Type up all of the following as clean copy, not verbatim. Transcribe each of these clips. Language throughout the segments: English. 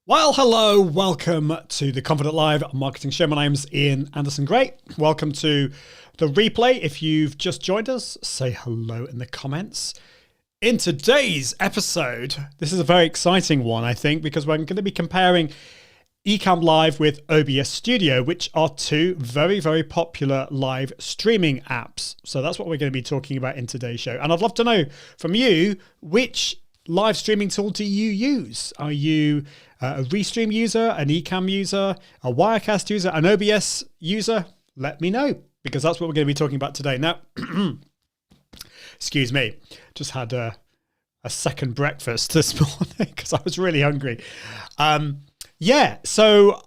Well, hello, welcome to the Confident Live Marketing Show. My name's Ian Anderson Gray. Welcome to the replay. If you've just joined us, say hello in the comments. In today's episode, this is a very exciting one, I think, because we're going to be comparing Ecamm Live with OBS Studio, which are two very, very popular live streaming apps. So that's what we're going to be talking about in today's show. And I'd love to know from you, which live streaming tool do you use? Are you a Restream user, an Ecamm user, a Wirecast user, an OBS user? Let me know, because that's what we're going to be talking about today. Now, excuse me, just had a second breakfast this morning because I was really hungry. So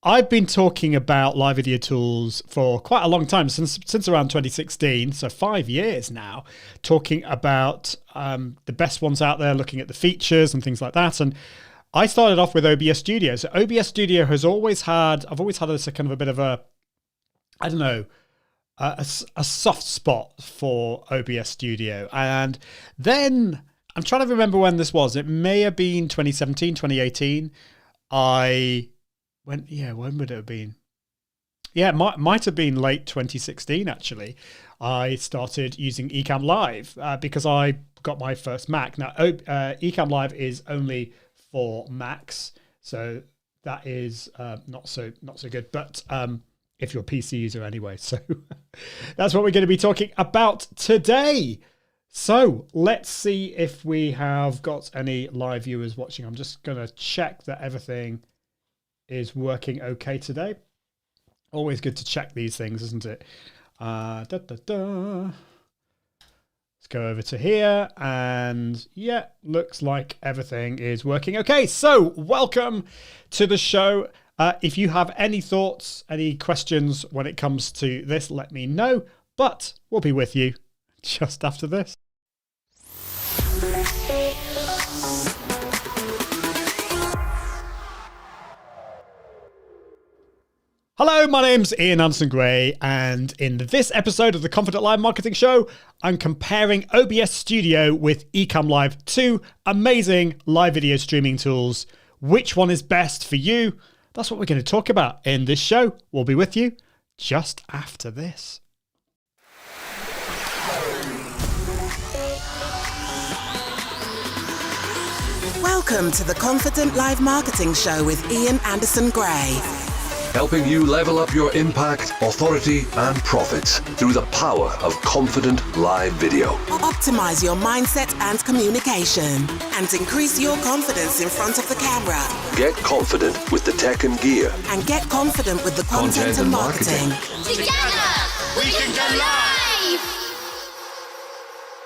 I've been talking about live video tools for quite a long time, since around 2016, so 5 years now, talking about the best ones out there, looking at the features and things like that. And I started off with OBS Studio. So OBS Studio I've always had this kind of a bit of a soft spot for OBS Studio. And then I'm trying to remember when this was. It may have been 2017, 2018. When would it have been? Yeah, it might have been late 2016, actually. I started using Ecamm Live because I got my first Mac. Now, Ecamm Live is only for Macs, so that is not so good. But if you're a PC user anyway, so that's what we're going to be talking about today. So let's see if we have got any live viewers watching. I'm just going to check that everything is working okay today. Always good to check these things, isn't it? Let's go over to here, and yeah, looks like everything is working okay. So welcome to the show. If you have any thoughts, any questions when it comes to this, let me know. But we'll be with you just after this. Hello, my name's Ian Anderson Gray, and in this episode of the Confident Live Marketing Show, I'm comparing OBS Studio with Ecamm Live, two amazing live video streaming tools. Which one is best for you? That's what we're going to talk about in this show. We'll be with you just after this. Welcome to the Confident Live Marketing Show with Ian Anderson Gray. Helping you level up your impact, authority, and profits through the power of confident live video. Optimize your mindset and communication and increase your confidence in front of the camera. Get confident with the tech and gear. And get confident with the content and marketing. Together, we can go live!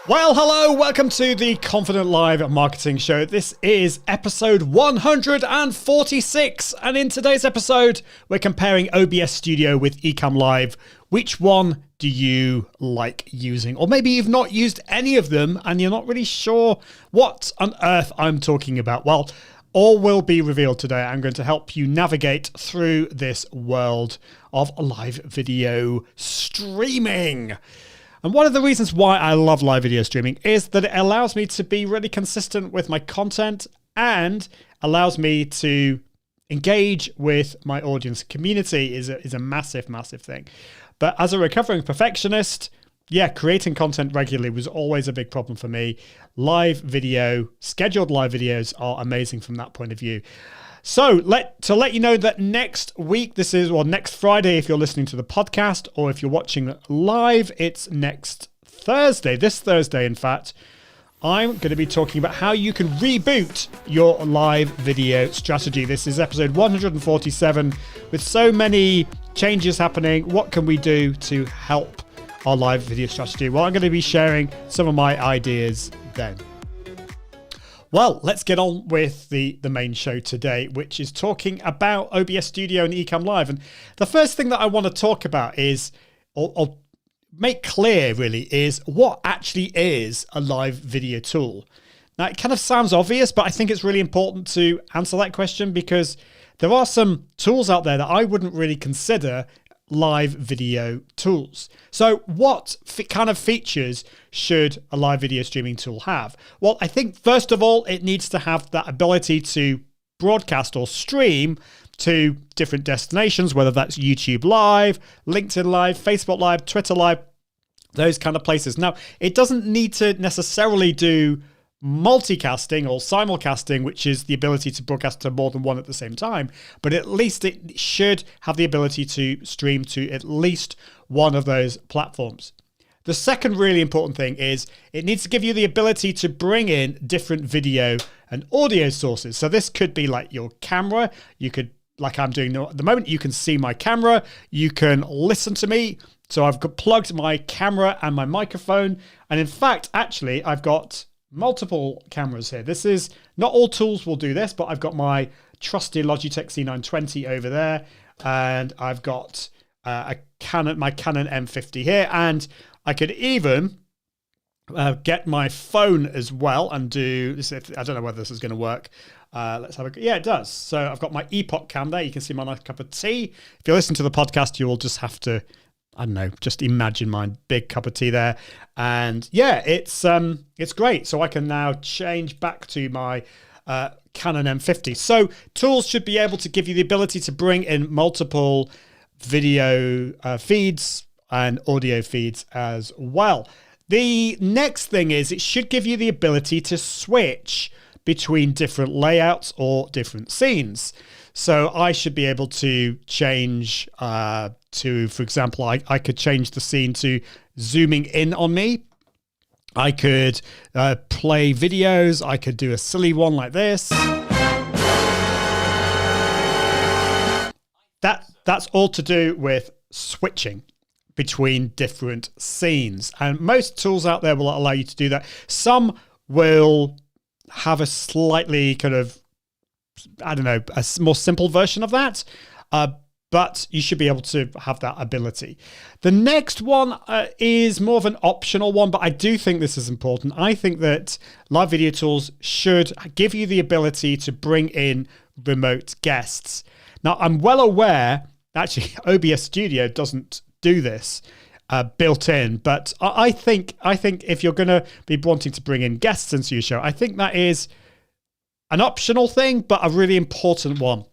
Well, hello, welcome to the Confident Live Marketing Show. This is episode 146, and in today's episode, we're comparing OBS Studio with Ecamm Live. Which one do you like using? Or maybe you've not used any of them and you're not really sure what on earth I'm talking about. Well, all will be revealed today. I'm going to help you navigate through this world of live video streaming. And one of the reasons why I love live video streaming is that it allows me to be really consistent with my content and allows me to engage with my audience. Community is a massive, massive thing. But as a recovering perfectionist, creating content regularly was always a big problem for me. Live video, scheduled live videos are amazing from that point of view. So to let you know that next week, next Friday if you're listening to the podcast, or if you're watching live, it's next Thursday, this Thursday in fact, I'm going to be talking about how you can reboot your live video strategy. This is episode 147 with so many changes happening. What can we do to help our live video strategy? Well, I'm going to be sharing some of my ideas then. Well, let's get on with the main show today, which is talking about OBS Studio and Ecamm Live. And the first thing that I want to talk about is, or make clear really, is what actually is a live video tool. Now, it kind of sounds obvious, but I think it's really important to answer that question because there are some tools out there that I wouldn't really consider live video tools. So what kind of features should a live video streaming tool have? Well, I think first of all, it needs to have that ability to broadcast or stream to different destinations, whether that's YouTube Live, LinkedIn Live, Facebook Live, Twitter Live, those kind of places. Now, it doesn't need to necessarily do multicasting or simulcasting, which is the ability to broadcast to more than one at the same time, but at least it should have the ability to stream to at least one of those platforms. The second really important thing is it needs to give you the ability to bring in different video and audio sources. So this could be like your camera. You could, like I'm doing at the moment, you can see my camera, you can listen to me. So I've plugged my camera and my microphone. And in fact, actually, I've got multiple cameras here. This is, not all tools will do this, but I've got my trusty Logitech C920 over there. And I've got my Canon M50 here. And I could even get my phone as well and do this. I don't know whether this is going to work. Let's have a, yeah, it does. So I've got my Epoch cam there. You can see my nice cup of tea. If you listen to the podcast, you will just have to, I don't know, just imagine my big cup of tea there. And yeah, it's great. So I can now change back to my Canon M50. So tools should be able to give you the ability to bring in multiple video feeds and audio feeds as well. The next thing is it should give you the ability to switch between different layouts or different scenes. So I should be able to change to, for example, I could change the scene to zooming in on me. I could play videos. I could do a silly one like this. That's all to do with switching between different scenes. And most tools out there will allow you to do that. Some will have a slightly kind of, I don't know, a more simple version of that. But you should be able to have that ability. The next one is more of an optional one, but I do think this is important. I think that live video tools should give you the ability to bring in remote guests. Now, I'm well aware, actually, OBS Studio doesn't do this built in, but I think if you're going to be wanting to bring in guests into your show, I think that is an optional thing, but a really important one.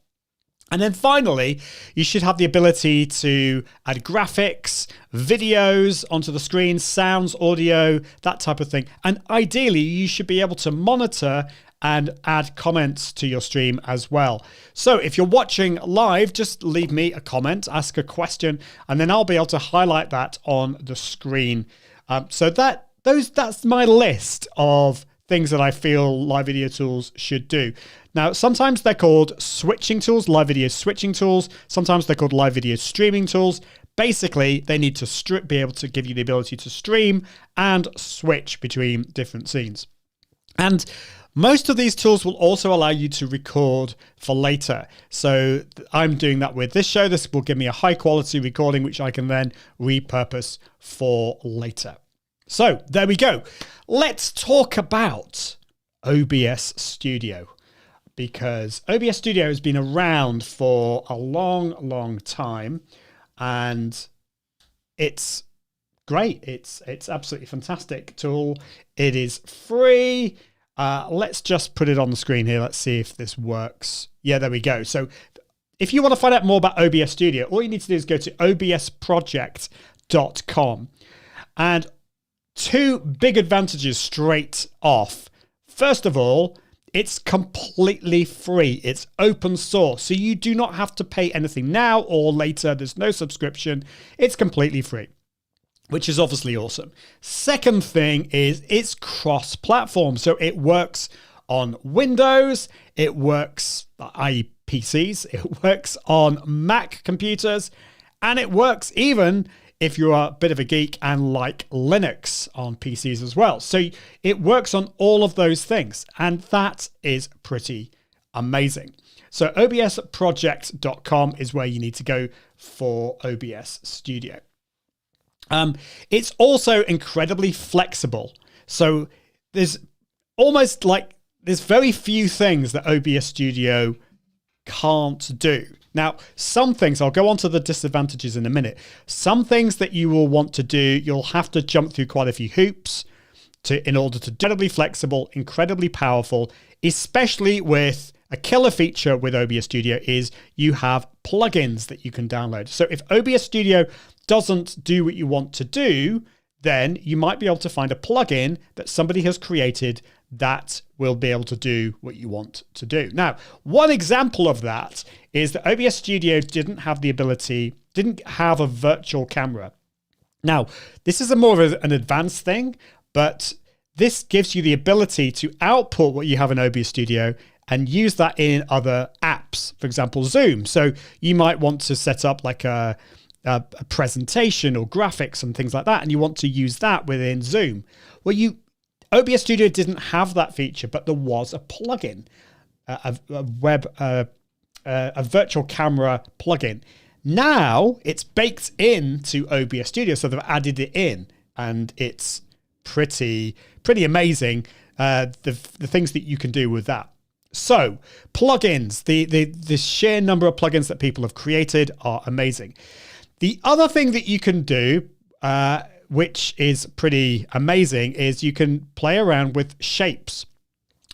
And then finally, you should have the ability to add graphics, videos onto the screen, sounds, audio, that type of thing. And ideally, you should be able to monitor and add comments to your stream as well. So if you're watching live, just leave me a comment, ask a question, and then I'll be able to highlight that on the screen. So that's my list of things that I feel live video tools should do. Now, sometimes they're called switching tools, live video switching tools. Sometimes they're called live video streaming tools. Basically, they need to be able to give you the ability to stream and switch between different scenes. And most of these tools will also allow you to record for later. So I'm doing that with this show. This will give me a high quality recording, which I can then repurpose for later. So there we go. Let's talk about OBS Studio, because OBS Studio has been around for a long, long time, and it's great. It's absolutely fantastic tool. It is free. Let's just put it on the screen here. Let's see if this works. Yeah, there we go. So if you want to find out more about OBS Studio, all you need to do is go to obsproject.com. And two big advantages straight off. First of all, it's completely free. It's open source. So you do not have to pay anything now or later. There's no subscription. It's completely free, which is obviously awesome. Second thing is it's cross-platform. So it works on Windows, it works, i.e. PCs, it works on Mac computers, and it works even if you're a bit of a geek and like Linux on PCs as well. So it works on all of those things, and that is pretty amazing. So obsproject.com is where you need to go for OBS Studio. It's also incredibly flexible. So there's very few things that OBS Studio can't do. Now, some things, I'll go on to the disadvantages in a minute. Some things that you will want to do, you'll have to jump through quite a few hoops in order to be incredibly flexible, incredibly powerful, especially with a killer feature with OBS Studio is you have plugins that you can download. So if OBS Studio doesn't do what you want to do, then you might be able to find a plugin that somebody has created that will be able to do what you want to do. Now, one example of that is that OBS Studio didn't have a virtual camera. Now, this is more of an advanced thing, but this gives you the ability to output what you have in OBS Studio and use that in other apps, for example, Zoom. So you might want to set up like a presentation or graphics and things like that, and you want to use that within Zoom. Well, OBS Studio didn't have that feature, but there was a plugin, a virtual camera plugin. Now it's baked into OBS Studio, so they've added it in, and it's pretty amazing. The things that you can do with that. So plugins, the sheer number of plugins that people have created are amazing. The other thing that you can do, which is pretty amazing, is you can play around with shapes.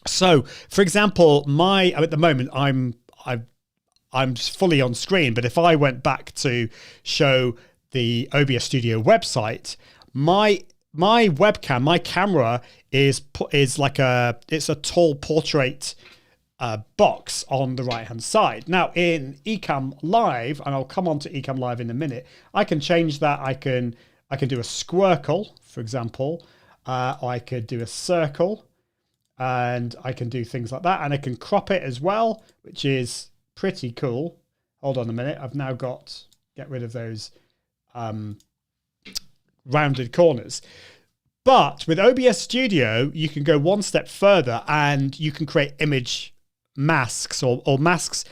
So, for example, at the moment I'm fully on screen, but if I went back to show the OBS Studio website, my webcam, my camera is it's a tall portrait box on the right hand side. Now in Ecamm Live, and I'll come on to Ecamm Live in a minute, I can change that. I can do a squircle, for example. I could do a circle, and I can do things like that, and I can crop it as well, which is pretty cool. Hold on a minute. I've now get rid of those rounded corners. But with OBS Studio, you can go one step further and you can create image masks or masks.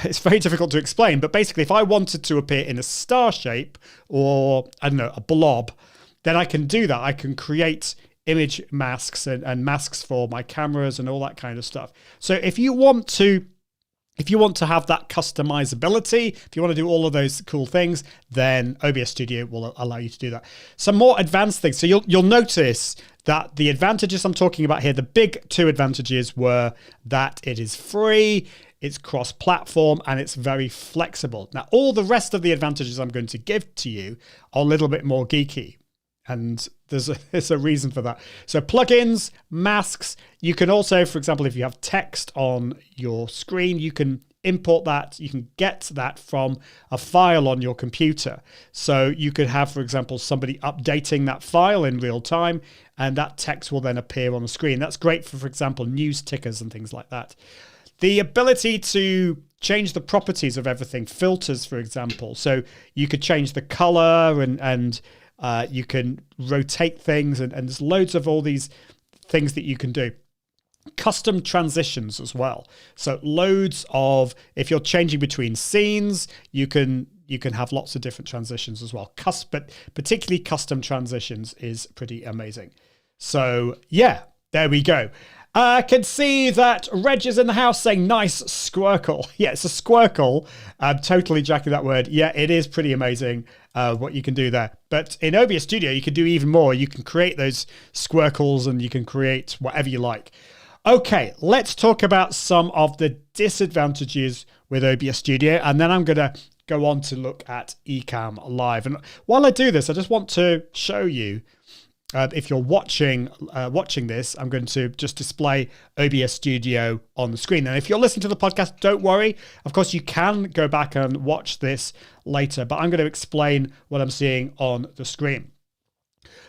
It's very difficult to explain, but basically if I wanted to appear in a star shape or, I don't know, a blob, then I can do that. I can create image masks and masks for my cameras and all that kind of stuff. So if you want to have that customizability, if you want to do all of those cool things, then OBS Studio will allow you to do that. Some more advanced things. So you'll notice that the advantages I'm talking about here, the big two advantages were that it is free, it's cross-platform, and it's very flexible. Now, all the rest of the advantages I'm going to give to you are a little bit more geeky. And there's a reason for that. So plugins, masks, you can also, for example, if you have text on your screen, you can import that. You can get that from a file on your computer. So you could have, for example, somebody updating that file in real time, and that text will then appear on the screen. That's great for example, news tickers and things like that. The ability to change the properties of everything, filters, for example. So you could change the color and you can rotate things, and there's loads of all these things that you can do. Custom transitions as well. So loads of, if you're changing between scenes, you can have lots of different transitions as well. But particularly custom transitions is pretty amazing. So yeah, there we go. I can see that Reg is in the house saying nice squircle. Yeah, it's a squircle. Totally jacking that word. Yeah, it is pretty amazing what you can do there. But in OBS Studio, you can do even more. You can create those squircles and you can create whatever you like. Okay, let's talk about some of the disadvantages with OBS Studio, and then I'm going to go on to look at Ecamm Live. And while I do this, I just want to show you, if you're watching this, I'm going to just display OBS Studio on the screen. And if you're listening to the podcast, don't worry. Of course, you can go back and watch this later, but I'm going to explain what I'm seeing on the screen.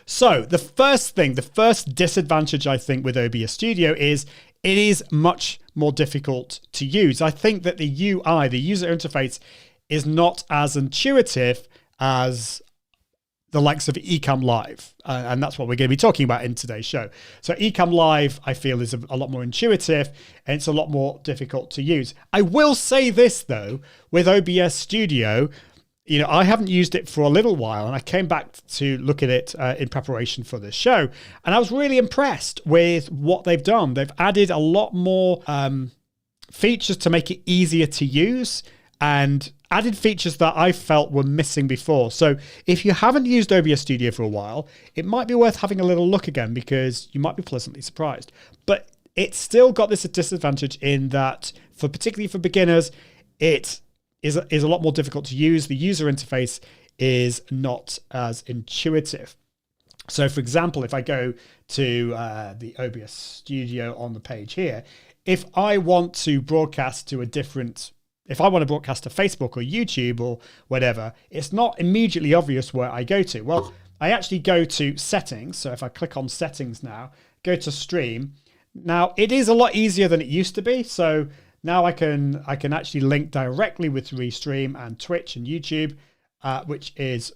So the first disadvantage I think with OBS Studio is it is much more difficult to use. I think that the UI, the user interface, is not as intuitive as the likes of Ecamm Live. And that's what we're going to be talking about in today's show. So Ecamm Live, I feel, is a lot more intuitive and it's a lot more difficult to use. I will say this, though, with OBS Studio, I haven't used it for a little while, and I came back to look at it in preparation for this show, and I was really impressed with what they've done. They've added a lot more features to make it easier to use, and added features that I felt were missing before. So if you haven't used OBS Studio for a while, it might be worth having a little look again, because you might be pleasantly surprised. But it's still got this disadvantage in that, particularly for beginners, it is a lot more difficult to use. The user interface is not as intuitive. So for example, if I go to the OBS Studio on the page here, if I want to broadcast to if I want to broadcast to Facebook or YouTube or whatever, it's not immediately obvious where I go to. Well, I actually go to settings. So if I click on settings now, go to stream. Now it is a lot easier than it used to be. So now I can actually link directly with Restream and Twitch and YouTube, which is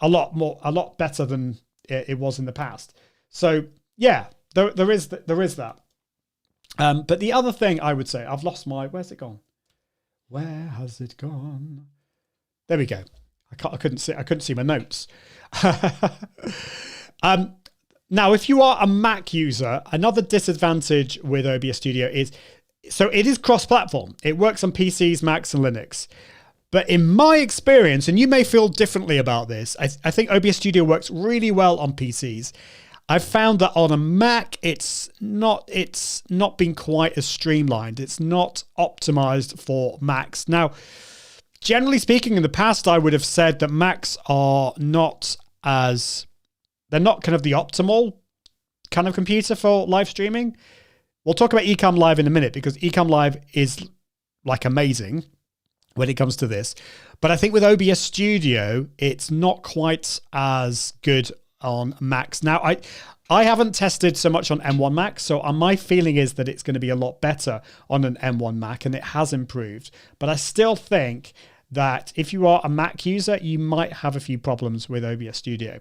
a lot better than it was in the past. So yeah, there is that. But the other thing I would say, I've lost where's it gone? Where has it gone? There we go. I couldn't see my notes. Now, if you are a Mac user, another disadvantage with OBS Studio is, so it is cross-platform. It works on PCs, Macs, and Linux. But in my experience, and you may feel differently about this, I think OBS Studio works really well on PCs. I've found that on a Mac, it's not been quite as streamlined. It's not optimized for Macs. Now, generally speaking, in the past, I would have said that Macs are they're not kind of the optimal kind of computer for live streaming. We'll talk about Ecamm Live in a minute, because Ecamm Live is like amazing when it comes to this. But I think with OBS Studio, it's not quite as good on Macs. Now, I haven't tested so much on M1 Mac, so my feeling is that it's going to be a lot better on an M1 Mac, and it has improved. But I still think that if you are a Mac user, you might have a few problems with OBS Studio.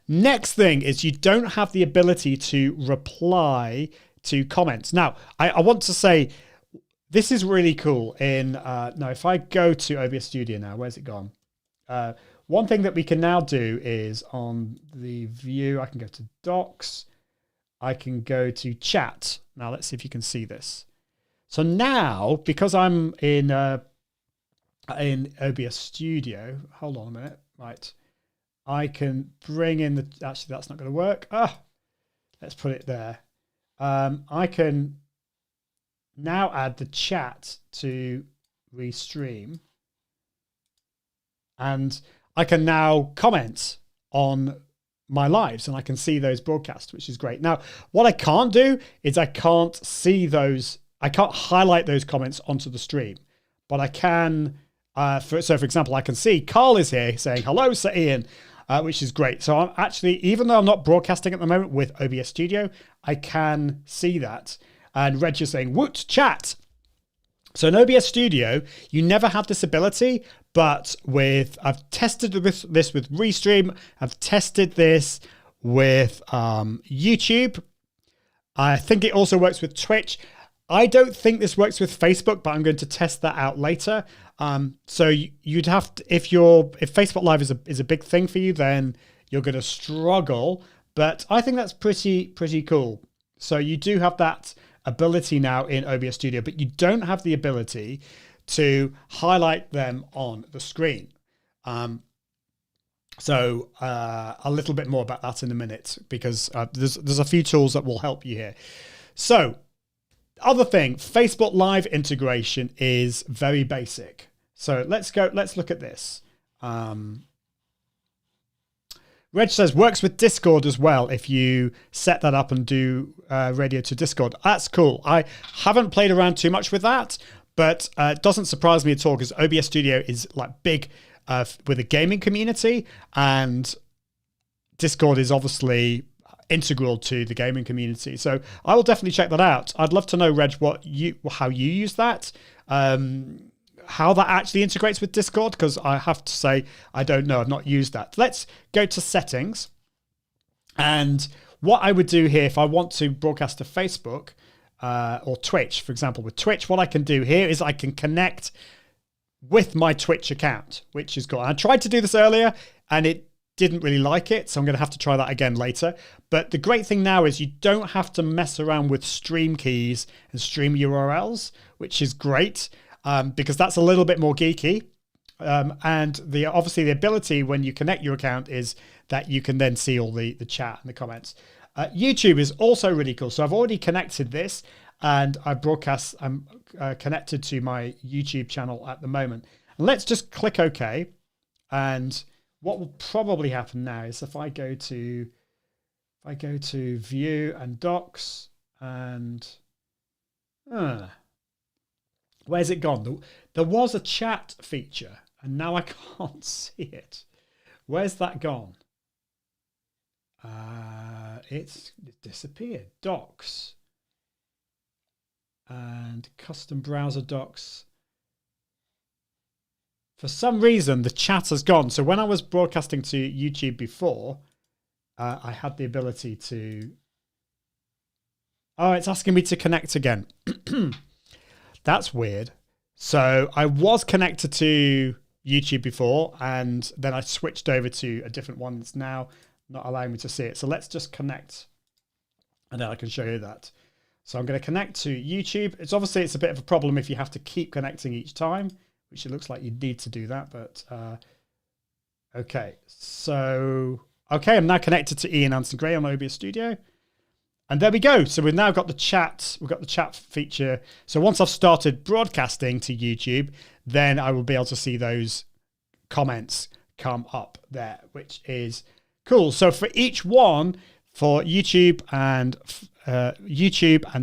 Next thing is you don't have the ability to reply to comments. Now, I want to say this is really cool. Now, if I go to OBS Studio now, where's it gone? One thing that we can now do is on the view, I can go to docs. I can go to chat. Now, let's see if you can see this. So now, because I'm in OBS Studio, hold on a minute. Right. I can bring in actually, that's not going to work. Let's put it there. I can now add the chat to Restream, and I can now comment on my lives, and I can see those broadcasts, which is great. Now, what I can't do is I can't highlight those comments onto the stream, but I can, for example, I can see Carl is here saying, hello, Sir Ian, which is great. So I'm actually, even though I'm not broadcasting at the moment with OBS Studio, I can see that. And Reg is saying, woot, chat. So in OBS Studio, you never have this ability, but I've tested this with Restream. I've tested this with YouTube. I think it also works with Twitch. I don't think this works with Facebook, but I'm going to test that out later. So you'd have to, if Facebook Live is a big thing for you, then you're going to struggle. But I think that's pretty cool. So you do have that ability now in OBS Studio, but you don't have the ability to highlight them on the screen. So a little bit more about that in a minute, because there's a few tools that will help you here. So other thing, Facebook Live integration is very basic. So let's look at this. Reg says works with Discord as well if you set that up and do radio to Discord. That's cool. I haven't played around too much with that, but it doesn't surprise me at all, because OBS Studio is like big with the gaming community, and Discord is obviously integral to the gaming community. So I will definitely check that out. I'd love to know, Reg, how you use that, how that actually integrates with Discord, because I have to say, I don't know. I've not used that. Let's go to settings. And what I would do here, if I want to broadcast to Facebook or Twitch, for example, with Twitch, what I can do here is I can connect with my Twitch account, which is cool. I tried to do this earlier and it didn't really like it, so I'm going to have to try that again later. But the great thing now is you don't have to mess around with stream keys and stream URLs, which is great. because that's a little bit more geeky. And obviously the ability when you connect your account is that you can then see all the chat and the comments. YouTube is also really cool. So I've already connected this, and I'm connected to my YouTube channel at the moment. And let's just click OK. And what will probably happen now is if I go to View and Docs, and where's it gone? There was a chat feature, and now I can't see it. Where's that gone? It's disappeared. Docs and custom browser docs. For some reason, the chat has gone. So when I was broadcasting to YouTube before, I had the ability to... Oh, it's asking me to connect again. That's weird. So I was connected to YouTube before, and then I switched over to a different one that's now not allowing me to see it. So let's just connect, and then I can show you that. So I'm going to connect to YouTube. It's a bit of a problem if you have to keep connecting each time, which it looks like you need to do that. But okay, so I'm now connected to Ian Anderson Gray on OBS Studio. And there we go. So we've now got the chat. We've got the chat feature. So once I've started broadcasting to YouTube, then I will be able to see those comments come up there, which is cool. So for each one, for YouTube and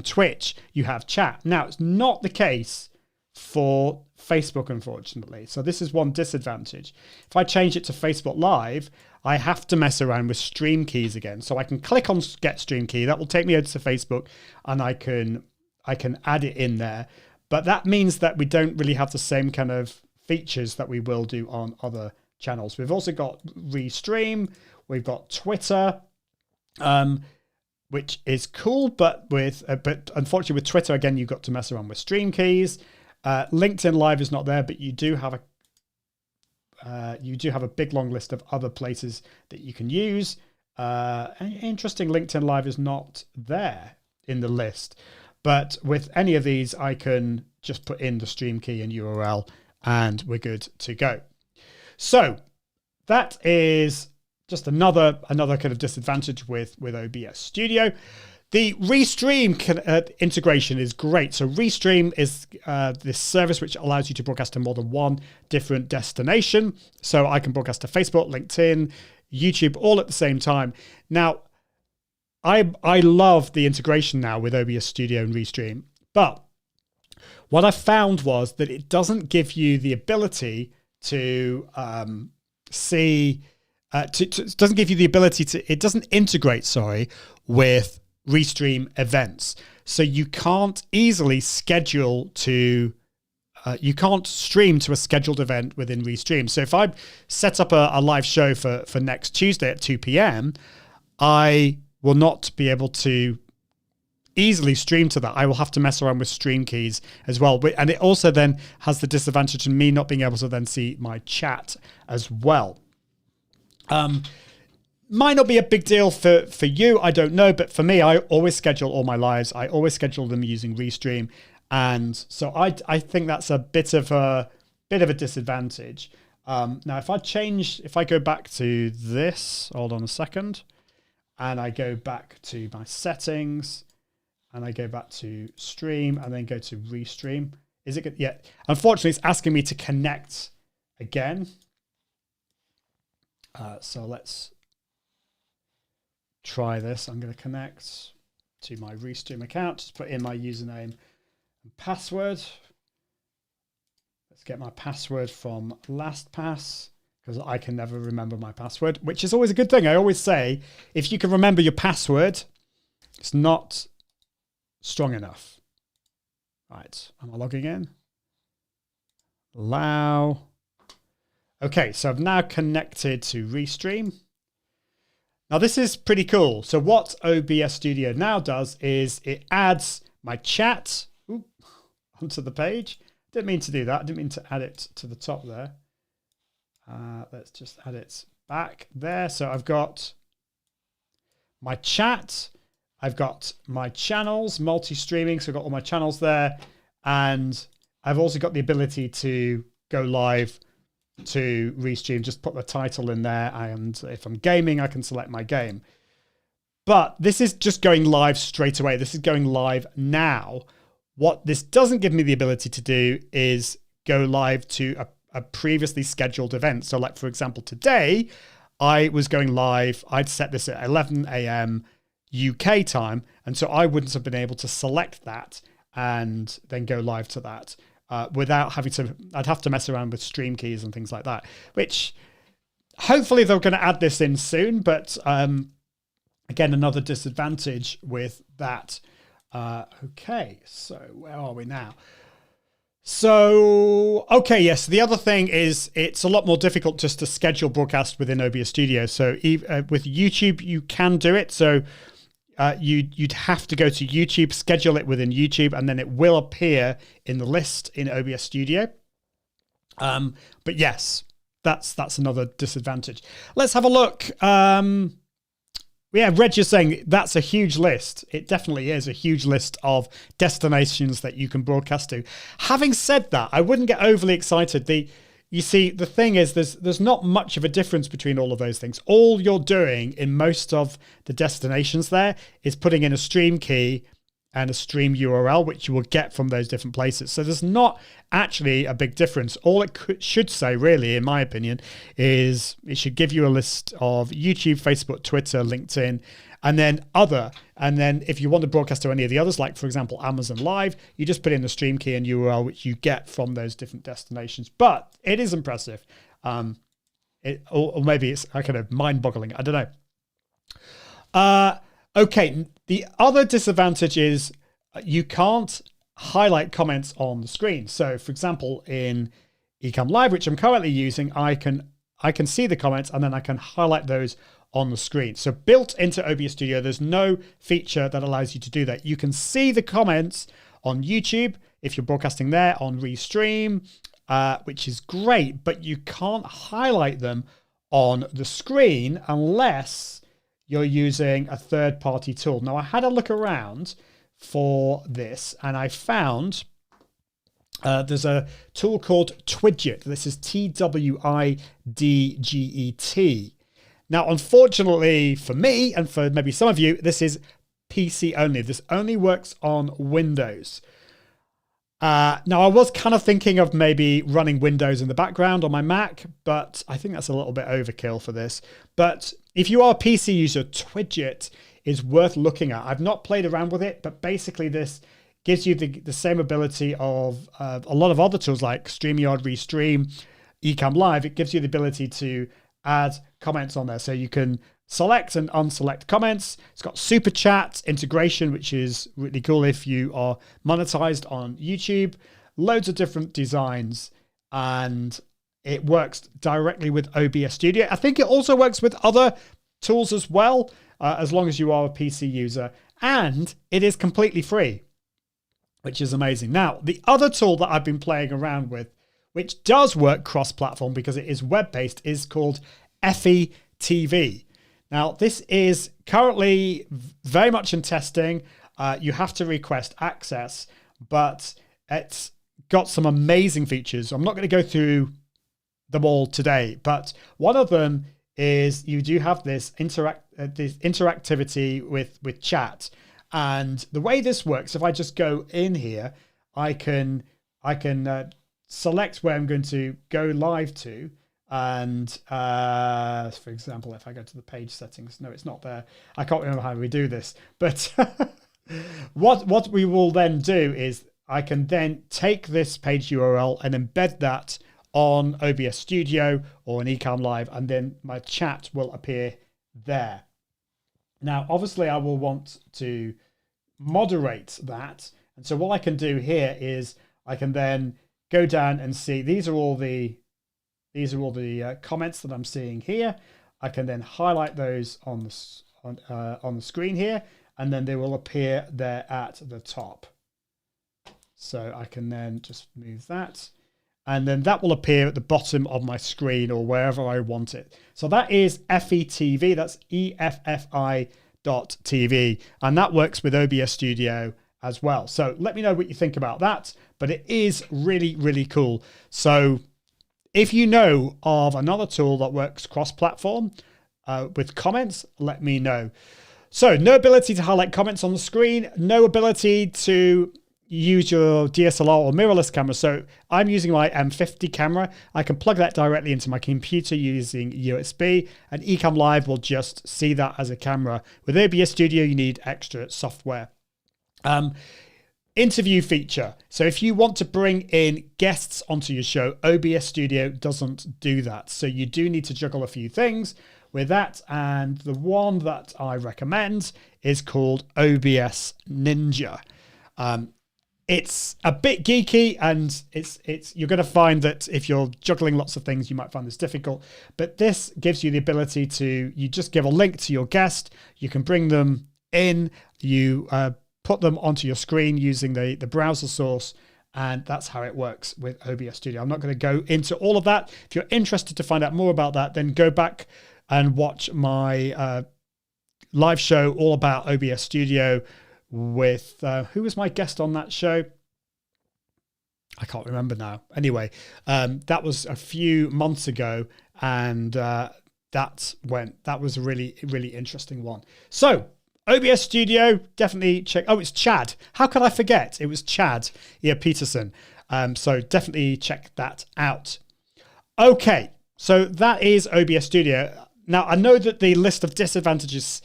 Twitch, you have chat. Now, it's not the case for Facebook, unfortunately. So this is one disadvantage. If I change it to Facebook Live, I have to mess around with stream keys again. So I can click on get stream key. That will take me over to Facebook, and I can add it in there. But that means that we don't really have the same kind of features that we will do on other channels. We've also got Restream. We've got Twitter, which is cool. But unfortunately with Twitter, again, you've got to mess around with stream keys. LinkedIn Live is not there, but you do have a big long list of other places that you can use. Interesting, LinkedIn Live is not there in the list, but with any of these, I can just put in the stream key and URL, and we're good to go. So that is just another kind of disadvantage with OBS Studio. The Restream integration is great. So Restream is this service which allows you to broadcast to more than one different destination. So I can broadcast to Facebook, LinkedIn, YouTube, all at the same time. Now, I love the integration now with OBS Studio and Restream. But what I found was that it doesn't give you the ability to see... it doesn't give you the ability to... It doesn't integrate, with Restream events. So you can't easily schedule to, you can't stream to a scheduled event within Restream. So if I set up a live show for next Tuesday at 2 p.m., I will not be able to easily stream to that. I will have to mess around with stream keys as well. And it also then has the disadvantage of me not being able to then see my chat as well. Might not be a big deal for you, I don't know, but for me, I always schedule all my lives. I always schedule them using Restream, and so I think that's a bit of a disadvantage. Now, if I go back to this, hold on a second, and I go back to my settings, and I go back to stream, and then go to Restream. Is it good? Yeah. Unfortunately, it's asking me to connect again. So let's try this. I'm going to connect to my Restream account. Just put in my username and password. Let's get my password from LastPass, because I can never remember my password, which is always a good thing. I always say, if you can remember your password, it's not strong enough. Right, am I logging in? Allow. Okay, so I've now connected to Restream. Now this is pretty cool. So what OBS Studio now does is it adds my chat onto the page. Didn't mean to do that. I didn't mean to add it to the top there. Let's just add it back there. So I've got my chat. I've got my channels, multi-streaming. So I've got all my channels there. And I've also got the ability to go live to Restream, just put the title in there. And if I'm gaming, I can select my game. But this is just going live straight away. This is going live now. What this doesn't give me the ability to do is go live to a previously scheduled event. So like, for example, today I was going live. I'd set this at 11 a.m. UK time. And so I wouldn't have been able to select that and then go live to that without having to, I'd have to mess around with stream keys and things like that, which hopefully they're going to add this in soon. But again, another disadvantage with that. Okay, so where are we now? So, okay, yes, the other thing is it's a lot more difficult just to schedule broadcast within OBS Studio. So with YouTube, you can do it. So you'd have to go to YouTube, schedule it within YouTube, and then it will appear in the list in OBS Studio. But yes, that's another disadvantage. Let's have a look. Yeah, Reg is saying that's a huge list. It definitely is a huge list of destinations that you can broadcast to. Having said that, I wouldn't get overly excited. You see, the thing is, there's not much of a difference between all of those things. All you're doing in most of the destinations there is putting in a stream key and a stream URL, which you will get from those different places. So there's not actually a big difference. All it should say, really, in my opinion, is it should give you a list of YouTube, Facebook, Twitter, LinkedIn, and then other. And then if you want to broadcast to any of the others, like, for example, Amazon Live, you just put in the stream key and URL, which you get from those different destinations. But it is impressive. Or maybe it's kind of mind-boggling. I don't know. Okay, the other disadvantage is you can't highlight comments on the screen. So, for example, in Ecamm Live, which I'm currently using, I can see the comments and then I can highlight those on the screen. So built into OBS Studio, there's no feature that allows you to do that. You can see the comments on YouTube if you're broadcasting there on Restream, which is great, but you can't highlight them on the screen unless you're using a third-party tool. Now, I had a look around for this, and I found there's a tool called Twidget. This is TWIDGET. Now, unfortunately for me, and for maybe some of you, this is PC only. This only works on Windows. Now, I was kind of thinking of maybe running Windows in the background on my Mac, but I think that's a little bit overkill for this. But if you are a PC user, Twidget is worth looking at. I've not played around with it, but basically this gives you the same ability of a lot of other tools like StreamYard, Restream, Ecamm Live. It gives you the ability to add comments on there. So you can select and unselect comments. It's got super chat integration, which is really cool if you are monetized on YouTube. Loads of different designs, and it works directly with OBS Studio. I think it also works with other tools as well, as long as you are a PC user. And it is completely free, which is amazing. Now, the other tool that I've been playing around with, which does work cross-platform because it is web-based, is called Effie TV. Now, this is currently very much in testing. You have to request access, but it's got some amazing features. I'm not going to go through them all today, but one of them is you do have this interactivity with chat. And the way this works, if I just go in here, I can select where I'm going to go live to. And for example, if I go to the page settings, no, it's not there. I can't remember how we do this, but what we will then do is I can then take this page URL and embed that on OBS Studio or an Ecamm Live, and then my chat will appear there. Now, obviously, I will want to moderate that. And so what I can do here is I can then go down and see these are all the comments that I'm seeing here. I can then highlight those on the screen here, and then they will appear there at the top. So I can then just move that, and then that will appear at the bottom of my screen or wherever I want it. So that is Effie TV. That's EFFI.TV, and that works with OBS Studio as well. So let me know what you think about that. But it is really, really cool. So if you know of another tool that works cross-platform with comments, let me know. So no ability to highlight comments on the screen, no ability to use your DSLR or mirrorless camera. So I'm using my M50 camera. I can plug that directly into my computer using USB, and Ecamm Live will just see that as a camera. With OBS Studio, you need extra software. Interview feature. So if you want to bring in guests onto your show, OBS Studio doesn't do that. So you do need to juggle a few things with that. And the one that I recommend is called OBS Ninja. It's a bit geeky, and you're going to find that if you're juggling lots of things, you might find this difficult. But this gives you the ability to, you just give a link to your guest. You can bring them in. You put them onto your screen using the browser source, and that's how it works with OBS Studio. I'm not going to go into all of that. If you're interested to find out more about that, then go back and watch my live show all about OBS Studio with who was my guest on that show? I can't remember now. Anyway, that was a few months ago, and that was a really, really interesting one. So OBS Studio, definitely check. Oh, it's Chad. How could I forget? It was Chad Peterson. So definitely check that out. Okay, so that is OBS Studio. Now, I know that the list of disadvantages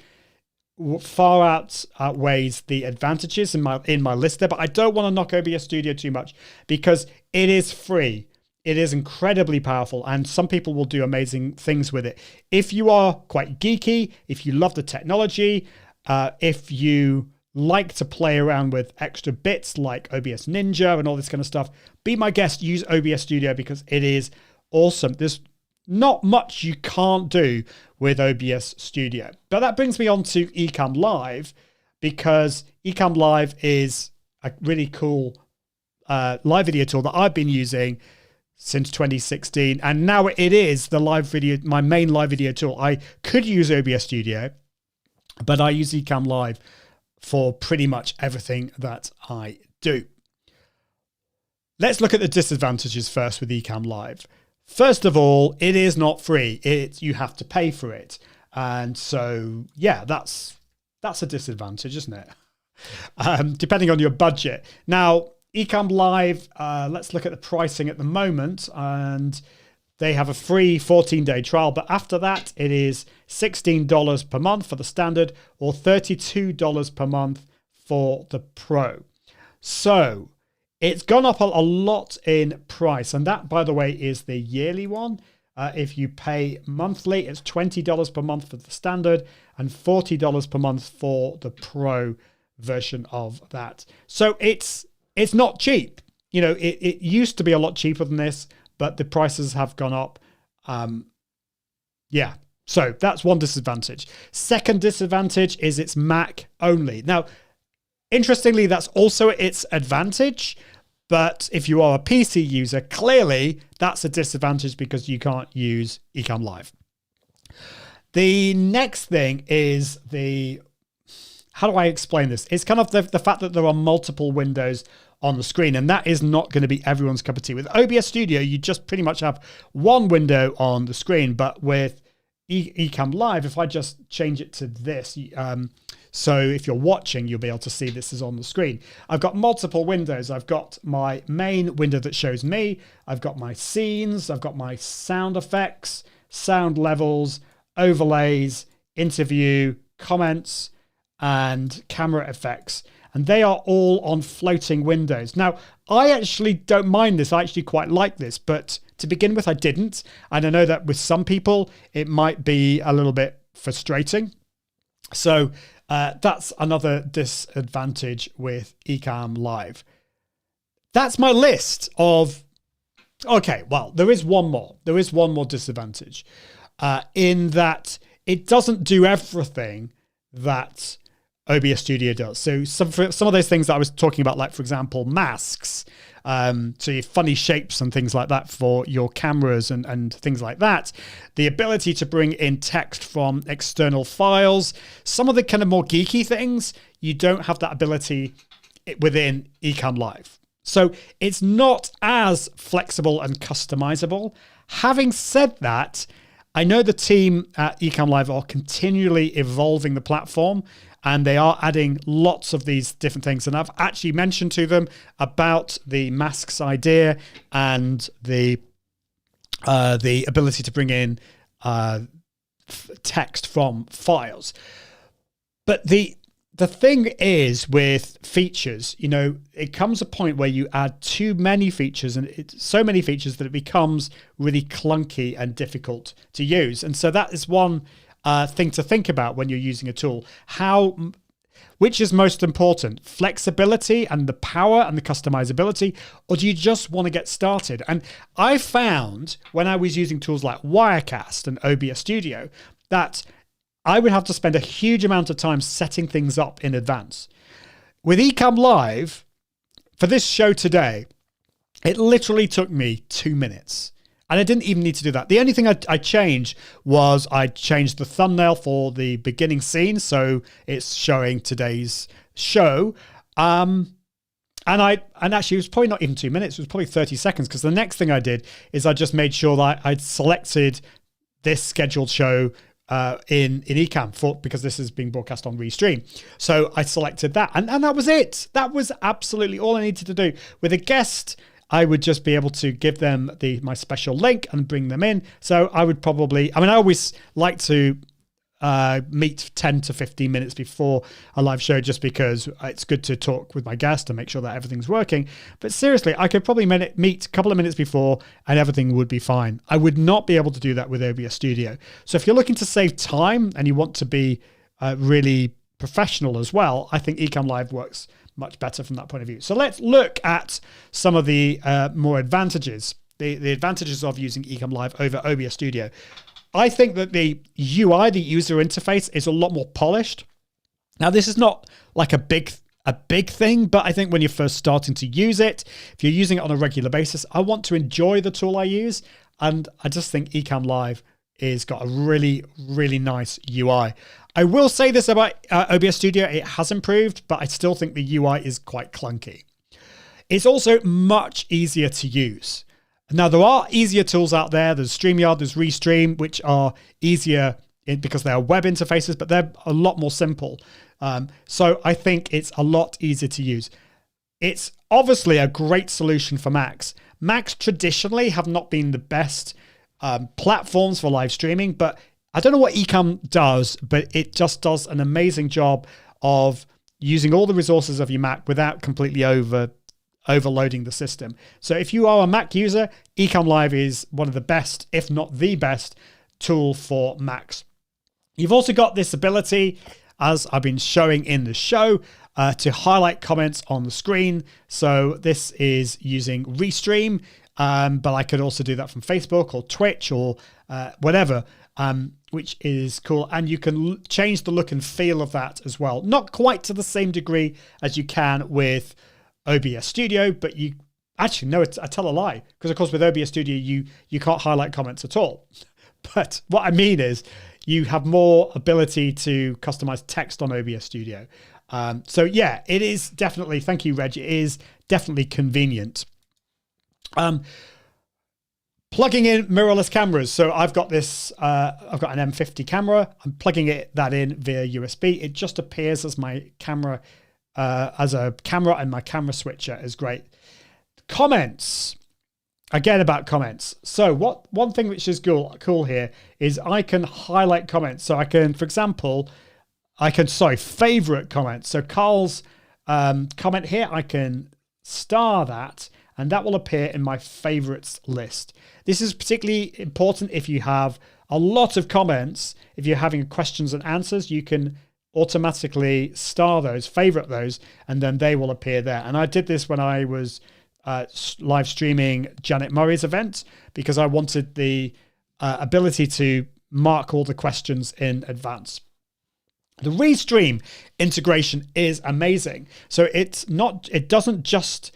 far outweighs the advantages in my list there, but I don't want to knock OBS Studio too much because it is free. It is incredibly powerful, and some people will do amazing things with it. If you are quite geeky, if you love the technology, if you like to play around with extra bits like OBS Ninja and all this kind of stuff, be my guest, use OBS Studio because it is awesome. There's not much you can't do with OBS Studio. But that brings me on to Ecamm Live, because Ecamm Live is a really cool live video tool that I've been using since 2016. And now it is the live video, my main live video tool. I could use OBS Studio, but I use Ecamm Live for pretty much everything that I do. Let's look at the disadvantages first with Ecamm Live. First of all, it is not free. You have to pay for it. And so, yeah, that's a disadvantage, isn't it? Depending on your budget. Now, Ecamm Live, let's look at the pricing at the moment. And they have a free 14-day trial. But after that, it is $16 per month for the standard or $32 per month for the pro. So it's gone up a lot in price. And that, by the way, is the yearly one. If you pay monthly, it's $20 per month for the standard and $40 per month for the pro version of that. So it's not cheap. You know, it used to be a lot cheaper than this, but the prices have gone up. Yeah, so that's one disadvantage. Second disadvantage is it's Mac only. Now, interestingly, that's also its advantage. But if you are a PC user, clearly that's a disadvantage because you can't use Ecamm Live. The next thing is how do I explain this? It's kind of the fact that there are multiple windows on the screen, and that is not going to be everyone's cup of tea. With OBS Studio, you just pretty much have one window on the screen, but with Ecamm Live, if I just change it to this, so if you're watching, you'll be able to see this is on the screen. I've got multiple windows. I've got my main window that shows me. I've got my scenes. I've got my sound effects, sound levels, overlays, interview, comments, and camera effects. And they are all on floating windows. Now, I actually don't mind this. I actually quite like this. But to begin with, I didn't. And I know that with some people, it might be a little bit frustrating. So that's another disadvantage with Ecamm Live. That's my list of... Okay, well, there is one more. There is one more disadvantage in that it doesn't do everything that OBS Studio does. So some of those things that I was talking about, like, for example, masks, so your funny shapes and things like that for your cameras and things like that, the ability to bring in text from external files, some of the kind of more geeky things, you don't have that ability within Ecamm Live. So it's not as flexible and customizable. Having said that, I know the team at Ecamm Live are continually evolving the platform, and they are adding lots of these different things. And I've actually mentioned to them about the masks idea and the ability to bring in text from files. But the thing is with features, it comes a point where you add too many features, and it's so many features that it becomes really clunky and difficult to use. And so that is one thing to think about when you're using a tool. Which is most important, flexibility and the power and the customizability, or do you just want to get started? And I found when I was using tools like Wirecast and OBS Studio that I would have to spend a huge amount of time setting things up in advance. With Ecamm Live, for this show today, it literally took me 2 minutes. And I didn't even need to do that. The only thing I changed was I changed the thumbnail for the beginning scene, so it's showing today's show. And actually, it was probably not even 2 minutes. It was probably 30 seconds, because the next thing I did is I just made sure that I'd selected this scheduled show in Ecamm because this is being broadcast on Restream. So I selected that, and that was it. That was absolutely all I needed to do. With a guest, I would just be able to give them my special link and bring them in. So I would probably, I always like to meet 10 to 15 minutes before a live show, just because it's good to talk with my guest and make sure that everything's working. But seriously, I could probably meet a couple of minutes before and everything would be fine. I would not be able to do that with OBS Studio. So if you're looking to save time and you want to be really professional as well, I think Ecamm Live works much better from that point of view. So let's look at some of the more advantages, the advantages of using Ecamm Live over OBS Studio. I think that the UI, the user interface, is a lot more polished. Now, this is not like a big thing, but I think when you're first starting to use it, if you're using it on a regular basis, I want to enjoy the tool I use, and I just think Ecamm Live is got a really, really nice UI. I will say this about OBS Studio, it has improved, but I still think the UI is quite clunky. It's also much easier to use. Now, there are easier tools out there. There's StreamYard, there's Restream, which are easier because they are web interfaces, but they're a lot more simple. So I think it's a lot easier to use. It's obviously a great solution for Macs. Macs traditionally have not been the best platforms for live streaming, but I don't know what Ecamm does, but it just does an amazing job of using all the resources of your Mac without completely overloading the system. So if you are a Mac user, Ecamm Live is one of the best, if not the best, tool for Macs. You've also got this ability, as I've been showing in the show, to highlight comments on the screen. So this is using Restream, but I could also do that from Facebook or Twitch or whatever, which is cool. And you can change the look and feel of that as well. Not quite to the same degree as you can with OBS Studio, but you actually, no, I tell a lie, because of course with OBS Studio you can't highlight comments at all. But what I mean is you have more ability to customize text on OBS Studio. So yeah, it is definitely, thank you Reg, it is definitely convenient. Plugging in mirrorless cameras. So I've got this, I've got an M50 camera. I'm plugging that in via USB. It just appears as my camera, as a camera, and my camera switcher is great. Comments. Again, about comments. So one thing which is cool here is I can highlight comments. So I can, for example, favorite comments. So Carl's comment here, I can star that, and that will appear in my favorites list. This is particularly important if you have a lot of comments. If you're having questions and answers, you can automatically star those, favorite those, and then they will appear there. And I did this when I was live streaming Janet Murray's event, because I wanted the ability to mark all the questions in advance. The Restream integration is amazing. So it doesn't just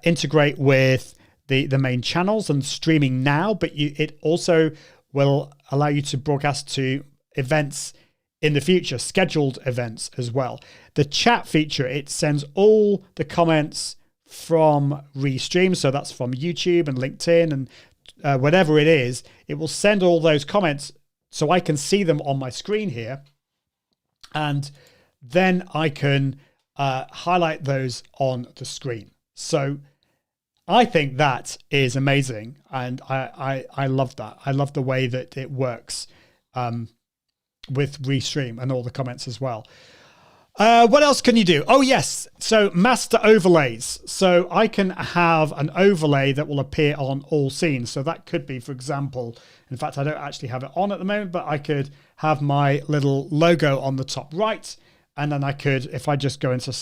integrate with the main channels and streaming now, but it also will allow you to broadcast to events in the future, scheduled events as well. The chat feature, it sends all the comments from Restream, so that's from YouTube and LinkedIn and whatever it is. It will send all those comments so I can see them on my screen here, and then I can highlight those on the screen. So I think that is amazing, and I love that. I love the way that it works with Restream and all the comments as well. What else can you do? Oh, yes. So master overlays. So I can have an overlay that will appear on all scenes. So that could be, for example, in fact, I don't actually have it on at the moment, but I could have my little logo on the top right. And then I could, if I just go into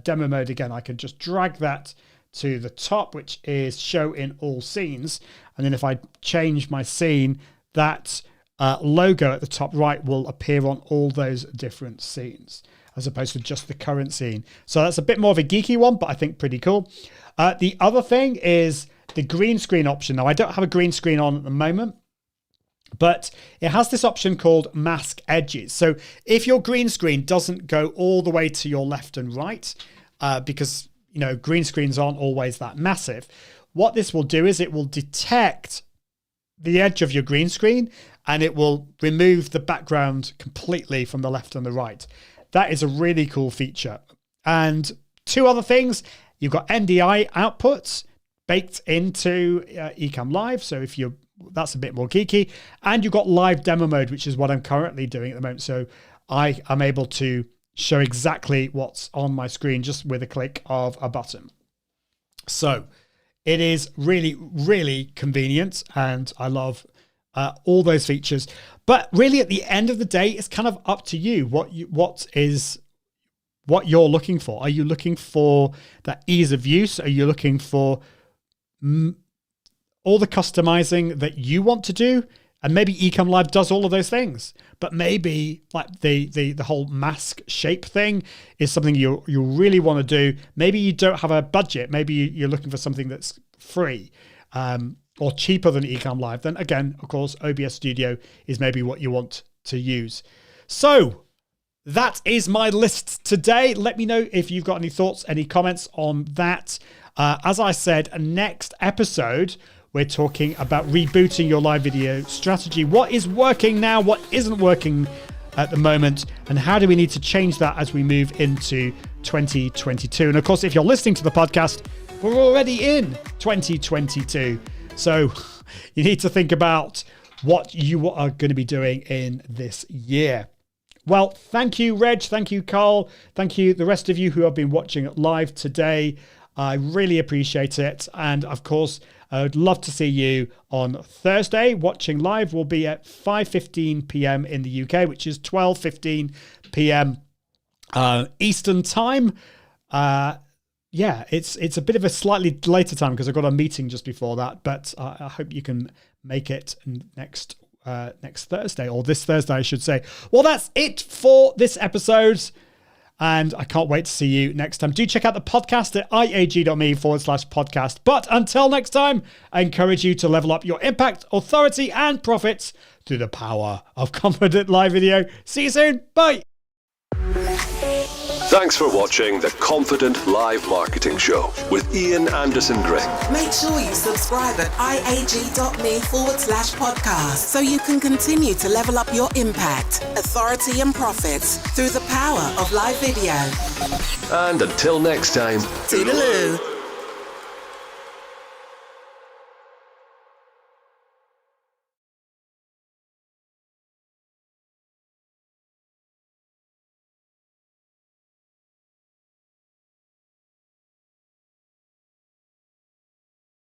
demo mode again, I could just drag that to the top, which is show in all scenes. And then if I change my scene, that logo at the top right will appear on all those different scenes, as opposed to just the current scene. So that's a bit more of a geeky one, but I think pretty cool. The other thing is the green screen option. Now, I don't have a green screen on at the moment, but it has this option called mask edges. So if your green screen doesn't go all the way to your left and right, because green screens aren't always that massive, what this will do is it will detect the edge of your green screen and it will remove the background completely from the left and the right. That is a really cool feature. And two other things, you've got NDI outputs baked into Ecamm Live. So that's a bit more geeky. And you've got live demo mode, which is what I'm currently doing at the moment. So I am able to show exactly what's on my screen just with a click of a button. So it is really, really convenient, and I love all those features. But really, at the end of the day, it's kind of up to you what you're looking for. Are you looking for that ease of use? Are you looking for all the customizing that you want to do? And maybe Ecamm Live does all of those things, but maybe like the whole mask shape thing is something you really want to do. Maybe you don't have a budget. Maybe you're looking for something that's free or cheaper than Ecamm Live. Then again, of course, OBS Studio is maybe what you want to use. So that is my list today. Let me know if you've got any thoughts, any comments on that. As I said, next episode, we're talking about rebooting your live video strategy. What is working now? What isn't working at the moment? And how do we need to change that as we move into 2022? And of course, if you're listening to the podcast, we're already in 2022. So you need to think about what you are going to be doing in this year. Well, thank you, Reg. Thank you, Carl. Thank you, the rest of you who have been watching live today. I really appreciate it. And of course, I would love to see you on Thursday. Watching live will be at 5:15 p.m. in the UK, which is 12:15 p.m. Eastern time. It's a bit of a slightly later time because I've got a meeting just before that, but I hope you can make it next Thursday, or this Thursday, I should say. Well, that's it for this episode. And I can't wait to see you next time. Do check out the podcast at iag.me/podcast. But until next time, I encourage you to level up your impact, authority, and profits through the power of Confident Live Video. See you soon. Bye. Thanks for watching the Confident Live Marketing Show with Ian Anderson Gray. Make sure you subscribe at iag.me/podcast so you can continue to level up your impact, authority, and profits through the power of live video. And until next time, Toodaloo.